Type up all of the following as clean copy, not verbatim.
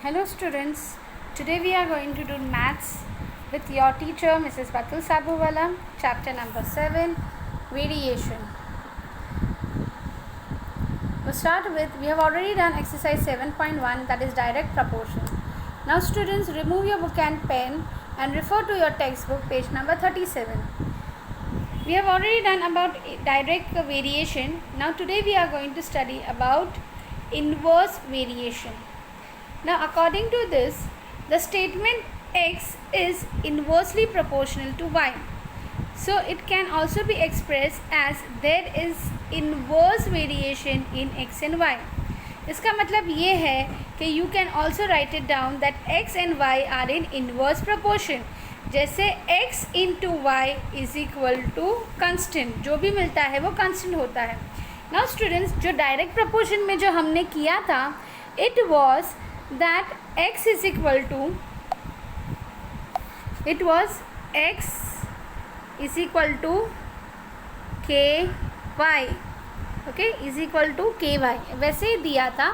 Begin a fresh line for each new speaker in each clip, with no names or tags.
Hello students, today we are going to do maths with your teacher Mrs. Batul Sabuwala, chapter number 7, variation. To start with, we have already done exercise 7.1, that is direct proportion. Now students, remove your book and pen and refer to your textbook, page number 37. We have already done about direct variation. Now today we are going to study about inverse variation. Now according to this, the statement x is inversely proportional to y. So it can also be expressed as there is inverse variation in x and y. इसका मतलब ये है कि you can also write it down that x and y are in inverse proportion. जैसे x into y is equal to constant, जो भी मिलता है वो constant होता है. Now students, जो direct proportion में जो हमने किया था, it was that x is equal to, it was x is equal to ky, okay, is equal to k y. वैसे ही दिया था,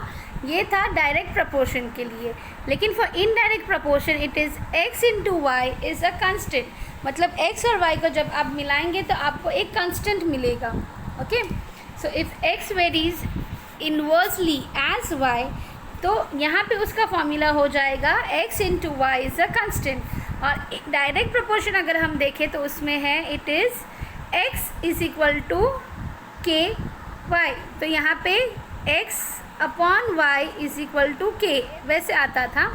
ये था डायरेक्ट प्रपोर्शन के लिए. लेकिन for indirect proportion it is x into y is a constant. मतलब x और y को जब आप मिलाएंगे तो आपको एक कांस्टेंट मिलेगा. Okay, so if x varies inversely as y, तो यहाँ पे उसका फॉर्मूला हो जाएगा x into y is a constant. और डायरेक्ट प्रपोर्शन अगर हम देखें तो उसमें है it is x is equal to k y. तो यहाँ पे x upon y is equal to k वैसे आता था,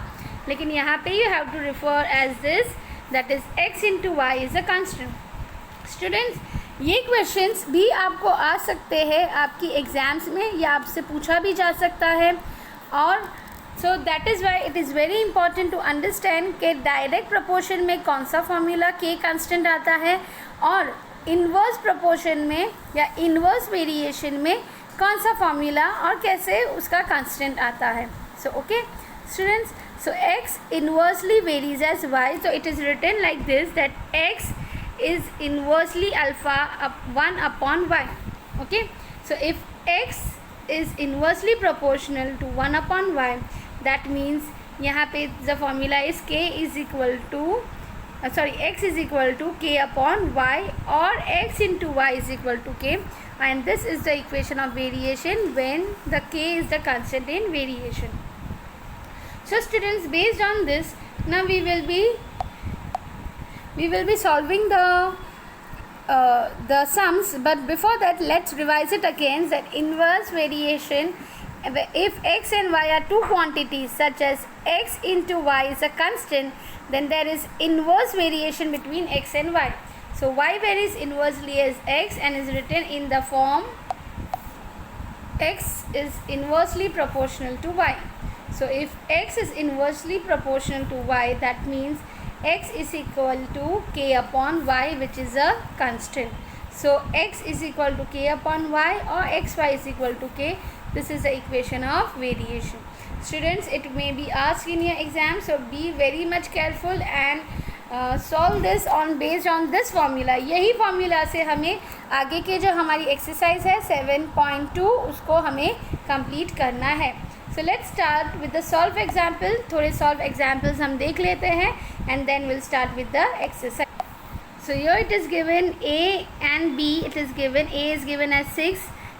लेकिन यहाँ पे you have to refer as this, that is x into y is a constant. Students, ये क्वेश्चंस भी आपको आ सकते हैं आपकी एग्ज़ाम्स में, या आपसे पूछा भी जा सकता है. और so that is why it is very important to understand कि डायरेक्ट प्रपोर्शन में कौन सा फॉर्मूला के कांस्टेंट आता है और इन्वर्स प्रपोर्शन में या इन्वर्स वेरिएशन में कौन सा फॉर्मूला और कैसे उसका कांस्टेंट आता है. So okay students, so x inversely varies as y, so it is written like this that x is inversely alpha 1 upon y. Okay, so if x is inversely proportional to 1 upon y, that means यहाँ पे the formula is k is equal to x is equal to k upon y, or x into y is equal to k, and this is the equation of variation when the k is the constant in variation. So students, based on this, now we will be solving the sums, but before that let's revise it again. That inverse variation, if x and y are two quantities such as x into y is a constant, then there is inverse variation between x and y. So y varies inversely as x and is written in the form x is inversely proportional to y. So if x is inversely proportional to y, that means x is equal to k upon y, which is a constant. So x is equal to k upon y, or xy is equal to k. This is the equation of variation. Students, it may be asked in your exam, so be very much careful and solve this on based on this formula. यही formula से हमें आगे के जो हमारी exercise है 7.2 उसको हमें complete करना है. So let's start with the solve example. थोड़े solve examples हम देख लेते हैं and then we'll start with the exercise. So here it is given a and b. It is given a is given as 6,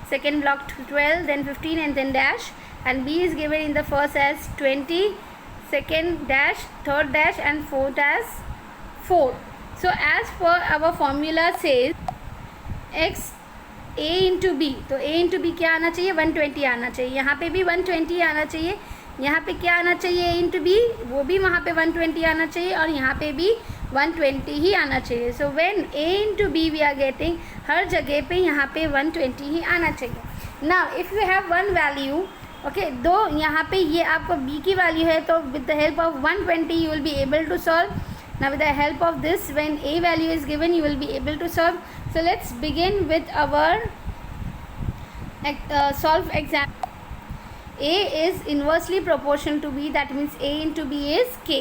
second block 12, then 15 and then dash, and b is given in the first as 20, second dash, third dash and fourth as 4. So as per our formula says x a into b, तो a into b क्या आना चाहिए, 120 आना चाहिए. यहाँ पे भी 120 आना चाहिए. यहाँ पे क्या आना चाहिए, a into b, वो भी वहाँ पे 120 आना चाहिए, और यहाँ पे भी 120 ही आना चाहिए. So when a into b we are getting, हर जगह पे यहाँ पे 120 ही आना चाहिए. Now if you have one value, okay, दो यहाँ पे ये आपको b की वैल्यू है, तो with the help of 120 you will be able to solve. Now with the help of this, when a value is given, you will be able to solve. So let's begin with our solve example. A is inversely proportional to b, that means a into b is k.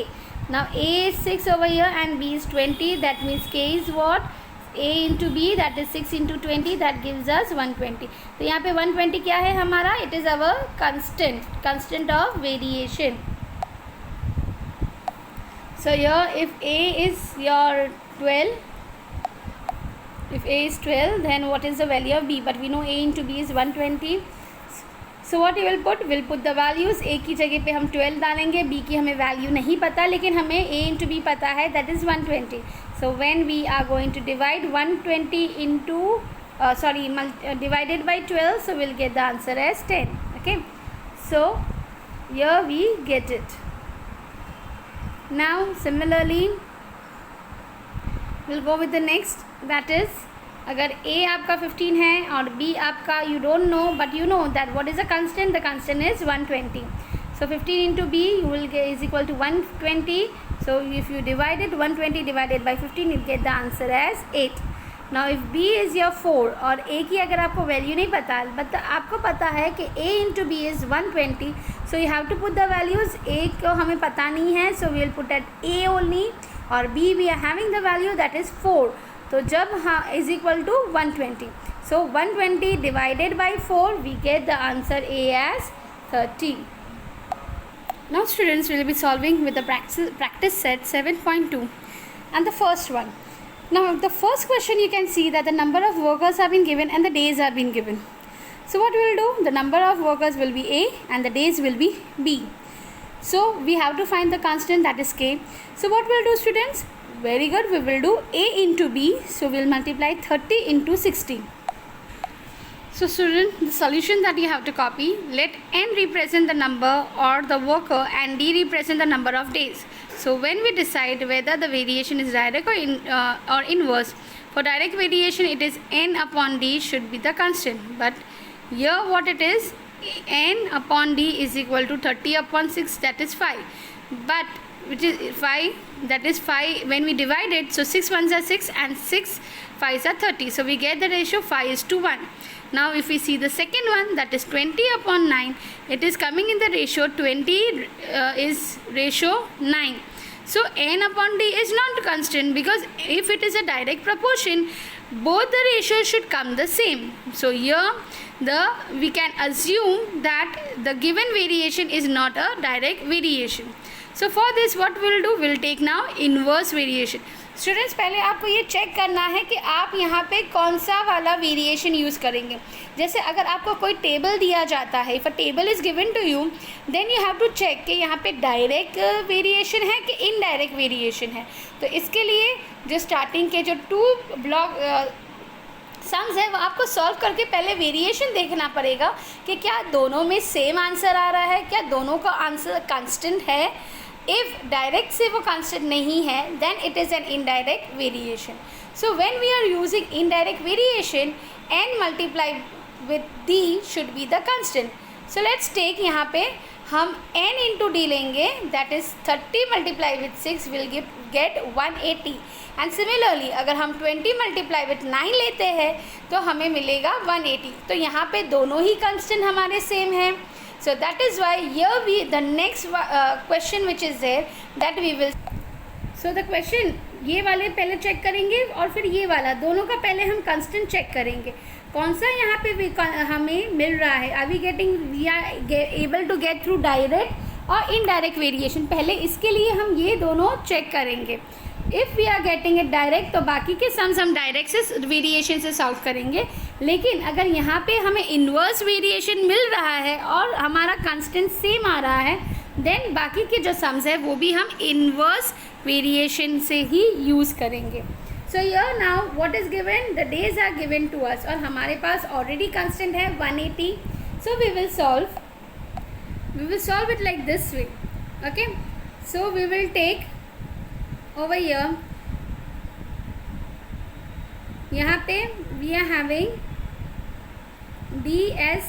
Now a is 6 over here and b is 20, that means k is what, a into b, that is 6 into 20, that gives us 120. तो यहाँ पे 120 क्या है हमारा, it is our constant of variation. So here if A is your 12, if A is 12, then what is the value of B? But we know A into B is 120. So what you will put? We'll put the values. A की जगह पे हम 12 डालेंगे, B की हमें value नहीं पता, लेकिन हमें A into B पता है, that is 120. So when we are going to divide 120 into divided by 12, so we'll get the answer as 10. Okay, so here we get it. Now similarly we'll go with the next, that is अगर A आपका 15 है और B आपका you don't know, but you know that what is the constant? The constant is 120. So 15 into B you will get is equal to 120. So if you divide it, 120 divided by 15, you get the answer as 8. Now if B is your 4 और A की अगर आपको value नहीं पता, but आपको पता है कि A into B is 120, so you have to put the values. A को हमें पता नहीं है, so we will put at A only, और B we are having the value, that is 4. तो जब हाँ is equal to 120, so 120 divided by 4, we get the answer A as 30. Now students will be solving with the practice set 7.2 and the first one. Now the first question, you can see that the number of workers have been given and the days have been given. So what we will do, the number of workers will be A and the days will be B. So we have to find the constant, that is K. So what we'll do, students? Very good, we will do A into B. So we'll multiply 30 into 60. So student, the solution that you have to copy, let N represent the number or the worker and D represent the number of days. So when we decide whether the variation is direct or inverse, for direct variation it is N upon D should be the constant. But here what it is, N upon D is equal to 30 upon 6, that is 5. But which is 5, that is 5 when we divide it, so 6 ones are 6 and 6 5s are 30. So we get the ratio 5 is to 1. Now if we see the second one, that is 20 upon 9, it is coming in the ratio 20 is ratio 9. So N upon D is not constant, because if it is a direct proportion, both the ratios should come the same. So here we can assume that the given variation is not a direct variation. So for this what we will do, we will take now inverse variation. Students पहले आपको ये check करना है कि आप यहाँ पे कौन सा वाला वेरिएशन यूज़ करेंगे. जैसे अगर आपको कोई टेबल दिया जाता है, if a table is given to you, then you have to check कि यहाँ पे डायरेक्ट वेरिएशन है कि इनडायरेक्ट वेरिएशन है. तो इसके लिए जो स्टार्टिंग के जो 2 ब्लॉक सम्स है वो आपको सॉल्व करके पहले वेरिएशन देखना पड़ेगा कि क्या दोनों में सेम आंसर आ रहा है, क्या दोनों का आंसर कांस्टेंट है. If direct से वो constant नहीं है, then it is an indirect variation. So when we are using indirect variation, n multiplied with d should be the constant. So let's take यहाँ पे हम n into d लेंगे, that is 30 multiplied with 6 will get 180. And similarly अगर हम 20 multiplied with 9 लेते हैं तो हमें मिलेगा 180. तो यहाँ पे दोनों ही constant हमारे same हैं. So that is why here the next question which is there, that we will. So the question, ये वाले पहले चेक करेंगे और फिर ये वाला, दोनों का पहले हम constant चेक करेंगे कौन सा यहाँ पे हमें मिल रहा है. we are able to get through direct और indirect variation. पहले इसके लिए हम ये दोनों चेक करेंगे. If we are getting it direct तो बाकी के सम्स हम डायरेक्ट से वेरिएशन से सॉल्व करेंगे. लेकिन अगर यहाँ पे हमें इन्वर्स वेरिएशन मिल रहा है और हमारा कांस्टेंट सेम आ रहा है, देन बाकी के जो सम्स है वो भी हम इन्वर्स वेरिएशन से ही यूज़ करेंगे. So here now what is given, the days are given to us और हमारे पास ऑलरेडी कांस्टेंट है 180. So we will solve it like this way. Okay, so we will take over here, यहाँ पे we are having d as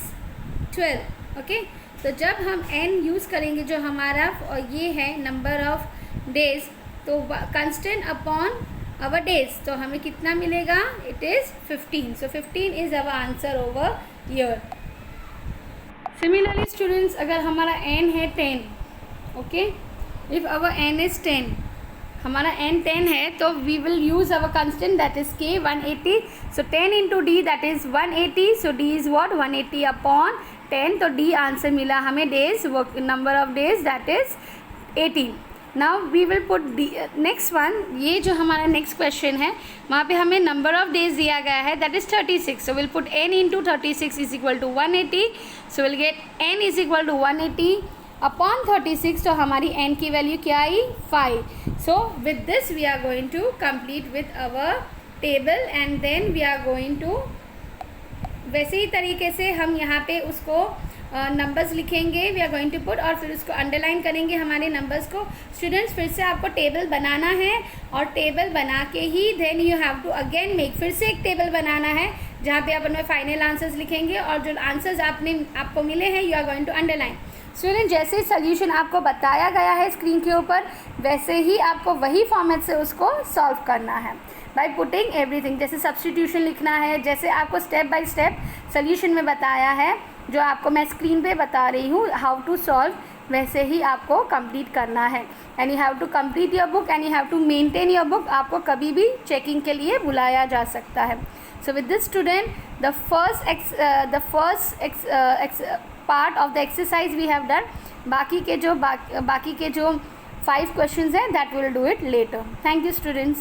12. Okay, तो जब हम n use करेंगे जो हमारा ये है नंबर ऑफ डेज, तो कंस्टेंट अपॉन आवर डेज, तो हमें कितना मिलेगा, it is 15. So 15 is our answer over year. Similarly students अगर हमारा n है 10, okay, if our n is 10, हमारा n 10 है तो we will use our constant that is k 180. So 10 into D that is 180. So d is what 180 upon 10. तो d answer मिला हमें days, वो number of days that is 18. Now we will put next one, ये जो हमारा next question है वहाँ पे हमें नंबर ऑफ डेज दिया गया है, that is 36. So will put n into 36 is equal to 180. So will get n is equal to 180 upon 36. तो हमारी n की वैल्यू क्या आई? 5. So with this we are going to complete with our table and then we are going to, वैसे ही तरीके से हम यहाँ पे उसको नंबर्स लिखेंगे, we are going to put, और फिर उसको अंडरलाइन करेंगे हमारे नंबर्स को. स्टूडेंट्स फिर से आपको टेबल बनाना है और टेबल बना के ही then you have to again make, फिर से एक टेबल बनाना है जहाँ पे आप अपने फाइनल आंसर्स लिखेंगे और जो आंसर्स आपको मिले हैं you are going to underline. Student जैसे सोल्यूशन आपको बताया गया है स्क्रीन के ऊपर वैसे ही आपको वही फॉर्मेट से उसको सॉल्व करना है बाय पुटिंग एवरीथिंग. जैसे सब्स्टिट्यूशन लिखना है, जैसे आपको स्टेप बाय स्टेप सोल्यूशन में बताया है, जो आपको मैं स्क्रीन पे बता रही हूँ हाउ टू सॉल्व, वैसे ही आपको कंप्लीट करना है. And you have to complete your book and you have to maintain your book. आपको कभी भी चेकिंग के लिए बुलाया जा सकता है. So with this student the first part of the exercise we have done. बाकी के जो 5 क्वेश्चंस हैं that will do it later. Thank you students.